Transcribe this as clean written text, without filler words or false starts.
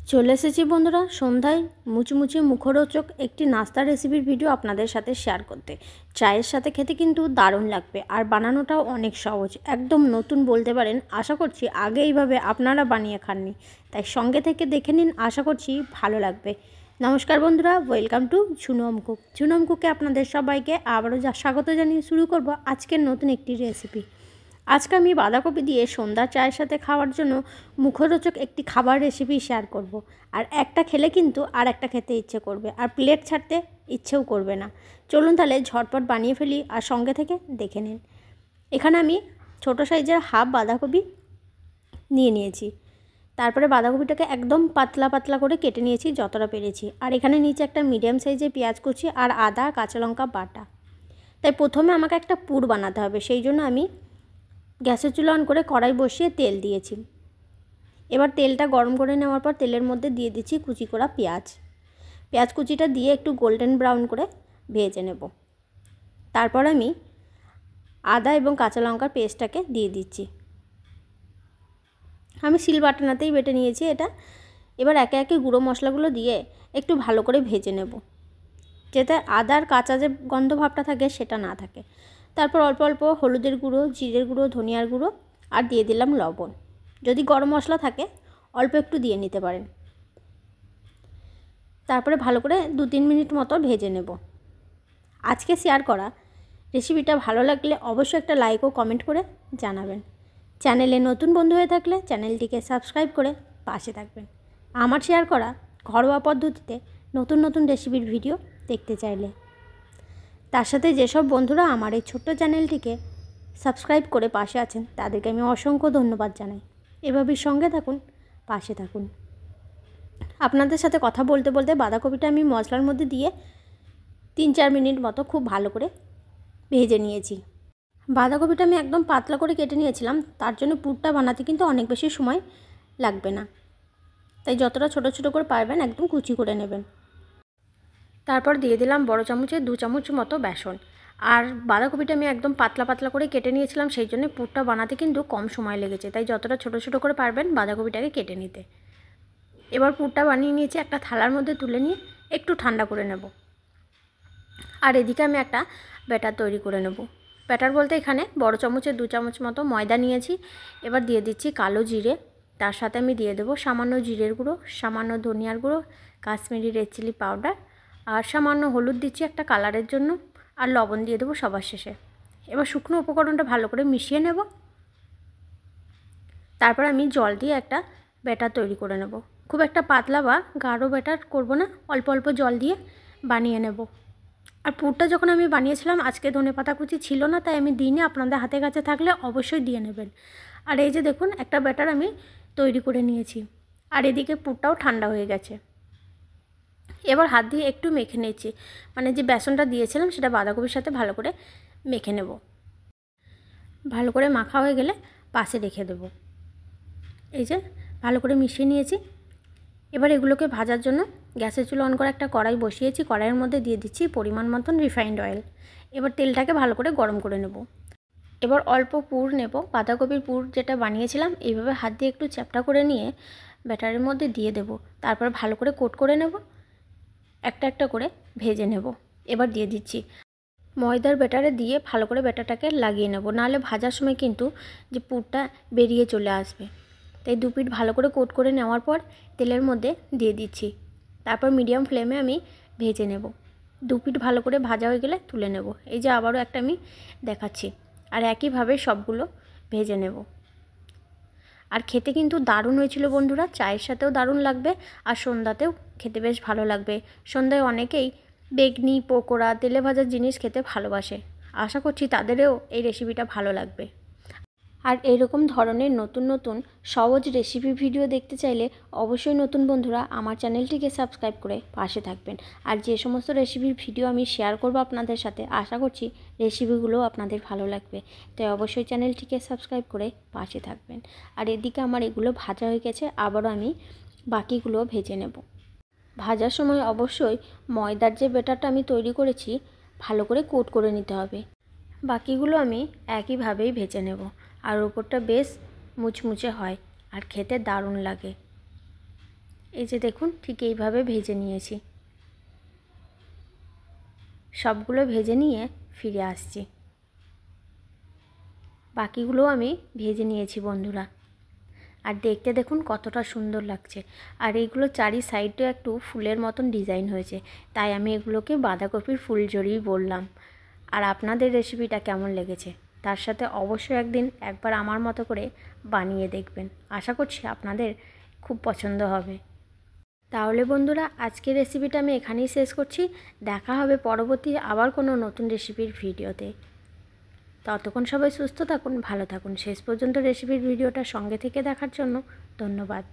চলে এসেছি বন্ধুরা সন্ধ্যায় মুচমুচে মুখরোচক একটি নাস্তা রেসিপির ভিডিও আপনাদের সাথে শেয়ার করতে। চায়ের সাথে খেতে কিন্তু দারুণ লাগবে আর বানানোটাও অনেক সহজ, একদম নতুন বলতে পারেন। আশা করছি আগে এইভাবে আপনারা বানিয়ে খাননি, তাই সঙ্গে থেকে দেখে নিন, আশা করছি ভালো লাগবে। নমস্কার বন্ধুরা, welcome to Jhunam cook. Jhunam কুকে আপনাদের সবাইকে আবারও স্বাগত জানিয়ে শুরু করব আজকের নতুন একটি রেসিপি। আজকে আমি বাঁধাকপি দিয়ে সন্ধ্যার চায়ের সাথে খাওয়ার জন্য মুখরোচক একটি খাবার রেসিপি শেয়ার করব। আর একটা খেলে কিন্তু আর একটা খেতে ইচ্ছে করবে, আর প্লেট ছাড়তে ইচ্ছেও করবে না। চলুন তাহলে ঝটপট বানিয়ে ফেলি আর সঙ্গে থেকে দেখে নিন। এখানে আমি ছোটো সাইজের হাফ বাঁধাকপি নিয়েছি। তারপরে বাঁধাকপিটাকে একদম পাতলা পাতলা করে কেটে নিয়েছি যতটা পেরেছি। আর এখানে নিচে একটা মিডিয়াম সাইজের পেঁয়াজ কুচি আর আদা কাঁচা লঙ্কা বাটা। তাই প্রথমে আমাকে একটা পুর বানাতে হবে, সেই জন্য আমি গ্যাসের চুলা অন করে কড়াই বসিয়ে তেল দিয়েছি। এবার তেলটা গরম করে নেওয়ার পর তেলের মধ্যে দিয়ে দিচ্ছি কুচি করা পেঁয়াজ কুচিটা দিয়ে একটু গোল্ডেন ব্রাউন করে ভেজে নেব। তারপর আমি আদা এবং কাঁচা লঙ্কার পেস্টটাকে দিয়ে দিচ্ছি। আমি শিল বাটনাতেই বেটে নিয়েছি এটা। এবার একে একে গুঁড়ো মশলাগুলো দিয়ে একটু ভালো করে ভেজে নেব, যাতে আদার কাঁচা যে গন্ধ ভাবটা থাকে সেটা না থাকে। তারপর অল্প অল্প হলুদের গুঁড়ো, জিরের গুঁড়ো, ধনিয়ার গুঁড়ো আর দিয়ে দিলাম লবণ। যদি গরম মশলা থাকে অল্প একটু দিয়ে নিতে পারেন। তারপরে ভালো করে 2-3 মিনিট মতো ভেজে নেব। আজকে শেয়ার করা রেসিপিটা ভালো লাগলে অবশ্যই একটা লাইক ও কমেন্ট করে জানাবেন। চ্যানেলে নতুন বন্ধু হয়ে থাকলে চ্যানেলটিকে সাবস্ক্রাইব করে পাশে থাকবেন। আমার শেয়ার করা ঘরোয়া পদ্ধতিতে নতুন নতুন রেসিপির ভিডিও দেখতে চাইলে। তার সাথে যেসব বন্ধুরা আমার এই ছোট্ট চ্যানেলটিকে সাবস্ক্রাইব করে পাশে আছেন তাদেরকে আমি অসংখ্য ধন্যবাদ জানাই। এভাবেই সঙ্গে থাকুন, পাশে থাকুন। আপনাদের সাথে কথা বলতে বলতে বাঁধাকপিটা আমি মশলার মধ্যে দিয়ে 3-4 মিনিট মতো খুব ভালো করে ভেজে নিয়েছি। বাঁধাকপিটা আমি একদম পাতলা করে কেটে নিয়েছিলাম, তার জন্য পুরটা বানাতে কিন্তু অনেক বেশি সময় লাগবে না। তাই যতটা ছোটো ছোটো করে পারবেন একদম কুচি করে নেবেন। তারপর দিয়ে দিলাম বড় চামচে 2 চামচ মতো বেসন। আর বাঁধাকপিটা আমি একদম পাতলা পাতলা করে কেটে নিয়েছিলাম, সেই জন্য পুরটা বানাতে কিন্তু কম সময় লেগেছে। তাই যতটা ছোটো ছোটো করে পারবেন বাঁধাকপিটাকে কেটে নিতে। এবার পুরটা বানিয়ে নিয়েছি, একটা থালার মধ্যে তুলে নিয়ে একটু ঠান্ডা করে নেব। আর এদিকে আমি একটা ব্যাটার তৈরি করে নেব। ব্যাটার বলতে এখানে বড় চামচে 2 চামচ মতো ময়দা নিয়েছি। এবার দিয়ে দিচ্ছি কালো জিরে, তার সাথে আমি দিয়ে দেবো সামান্য জিরের গুঁড়ো, সামান্য ধনিয়ার গুঁড়ো, কাশ্মীরি রেড চিলি পাউডার আর সামান্য হলুদ দিচ্ছি একটা কালারের জন্য, আর লবণ দিয়ে দেবো সবার শেষে। এবার শুকনো উপকরণটা ভালো করে মিশিয়ে নেব। তারপর আমি জল দিয়ে একটা ব্যাটার তৈরি করে নেব। খুব একটা পাতলা বা গাঢ় ব্যাটার করব না, অল্প অল্প জল দিয়ে বানিয়ে নেব। আর পুরটা যখন আমি বানিয়েছিলাম আজকে ধনেপাতা কুচি ছিল না, তাই আমি দিইনি। আপনাদের হাতে কাছে থাকলে অবশ্যই দিয়ে নেবেন। আর এই যে দেখুন একটা ব্যাটার আমি তৈরি করে নিয়েছি। আর এদিকে পুরটাও ঠান্ডা হয়ে গেছে। এবার হাত দিয়ে একটু মেখে নিয়েছি, মানে যে বেসনটা দিয়েছিলাম সেটা বাঁধাকপির সাথে ভালো করে মেখে নেব। ভালো করে মাখা হয়ে গেলে পাশে রেখে দেব। এই যে ভালো করে মিশিয়ে নিয়েছি। এবার এগুলোকে ভাজার জন্য গ্যাসের চুলা অন করে একটা কড়াই বসিয়েছি। কড়াইয়ের মধ্যে দিয়ে দিচ্ছি পরিমাণ মতন রিফাইন্ড অয়েল। এবার তেলটাকে ভালো করে গরম করে নেব। এবার অল্প পুর নেব, বাঁধাকপির পুর যেটা বানিয়েছিলাম এইভাবে হাত দিয়ে একটু চ্যাপটা করে নিয়ে ব্যাটারের মধ্যে দিয়ে দেব। তারপর ভালো করে কোট করে নেব, একটা একটা করে ভেজে নেব। এবার দিয়ে দিচ্ছি ময়দার ব্যাটারে দিয়ে ভালো করে ব্যাটারটাকে লাগিয়ে নেব, নাহলে ভাজার সময় কিন্তু যে পুরটা বেরিয়ে চলে আসবে। তাই 2 পিঠ ভালো করে কোট করে নেওয়ার পর তেলের মধ্যে দিয়ে দিচ্ছি। তারপর মিডিয়াম ফ্লেমে আমি ভেজে নেব। 2 পিঠ ভালো করে ভাজা হয়ে গেলে তুলে নেব। এই যে আবারও একটা আমি দেখাচ্ছি। আর একইভাবে সবগুলো ভেজে নেব। আর খেতে কিন্তু দারুণ হয়েছিল বন্ধুরা, চায়ের সাথেও দারুণ লাগবে আর সন্ধ্যাতেও খেতে বেশ ভালো লাগবে। সন্ধ্যায় অনেকেই বেগনি, পকোড়া, তেলে ভাজা জিনিস খেতে ভালোবাসে। আশা করছি তাদেরও এই রেসিপিটা ভালো লাগবে। আর এরকম ধরনের নতুন নতুন সহজ রেসিপি ভিডিও দেখতে চাইলে অবশ্যই নতুন বন্ধুরা আমার চ্যানেলটিকে সাবস্ক্রাইব করে পাশে থাকবেন। আর যে সমস্ত রেসিপির ভিডিও আমি শেয়ার করব আপনাদের সাথে, আশা করছি রেসিপিগুলো আপনাদের ভালো লাগবে। তাই অবশ্যই চ্যানেলটিকে সাবস্ক্রাইব করে পাশে থাকবেন। আর এদিকে আমার এগুলো ভাজা হয়ে গেছে, আবারও আমি বাকিগুলো ভেজে নেব। ভাজার সময় অবশ্যই ময়দার যে ব্যাটারটা আমি তৈরি করেছি ভালো করে কোট করে নিতে হবে। বাকিগুলো আমি একইভাবেই ভেজে নেব। আর ওপরটা বেশ মুচমুচে হয় আর খেতে দারুণ লাগে। এই যে দেখুন ঠিক এইভাবে ভেজে নিয়েছি। সবগুলো ভেজে নিয়ে ফিরে আসছি। বাকিগুলো আমি ভেজে নিয়েছি বন্ধুরা। আর দেখতে দেখুন কতটা সুন্দর লাগছে। আর এইগুলো চারি সাইডে একটু ফুলের মতন ডিজাইন হয়েছে, তাই আমি এগুলোকে বাঁধাকপির ফুলঝুরি বললাম। আর আপনাদের রেসিপিটা কেমন লেগেছে তার সাথে অবশ্যই একবার আমার মতো করে বানিয়ে দেখবেন। আশা করছি আপনাদের খুব পছন্দ হবে। তাহলে বন্ধুরা আজকের রেসিপিটা আমি এখানেই শেষ করছি। দেখা হবে পরবর্তী আবার কোনো নতুন রেসিপির ভিডিওতে। ততক্ষণ সবাই সুস্থ থাকুন, ভালো থাকুন। শেষ পর্যন্ত রেসিপির ভিডিওটা সঙ্গে থেকে দেখার জন্য ধন্যবাদ।